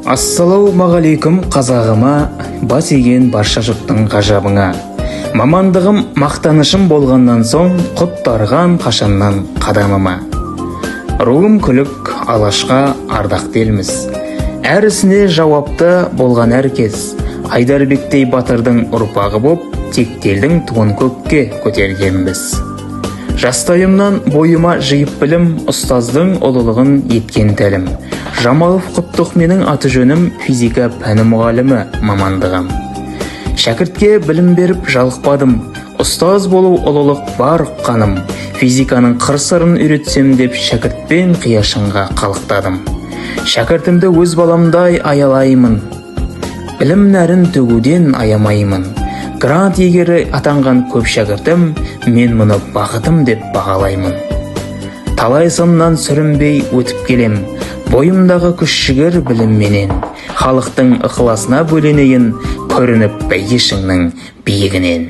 Ассалаумағалейкум қазағыма, бас иген барша жұрттың ғажабыңа. Мамандығым мақтанышым болғаннан соң, құттарған қашаннан қадамыма. Руым күлік, алашқа ардақ елміз. Әрісіне жауапты болған әркез, Айдарбектей батырдың ұрпағы боп, тектелдің туын көкке көтергенбіз. Жастайымнан бойыма жиып білім, ұстаздың ұлылығын еткен тәлім. Жамалов Құттық менің аты жөнім, физика пәні мұғалімі мамандығым. Шәкіртке білім беріп жалықпадым, ұстаз болу ұлылық бар ұққаным. Физиканың қыр-сырын үйретсем деп шәкіртпен қияшынға қалықтадым. Шәкіртімді өз баламдай аялаймын, білім нәрін төгуден аямаймын. Грант егері атанған көп шәкіртім, мен мұны бақытым деп бағалаймын. Талай сыннан сүрінбей өтіп келем, бойымдағы күш-жігер білімменен. Халықтың ықыласына бөленейін, көрініп бәйгешіңнің биігінен.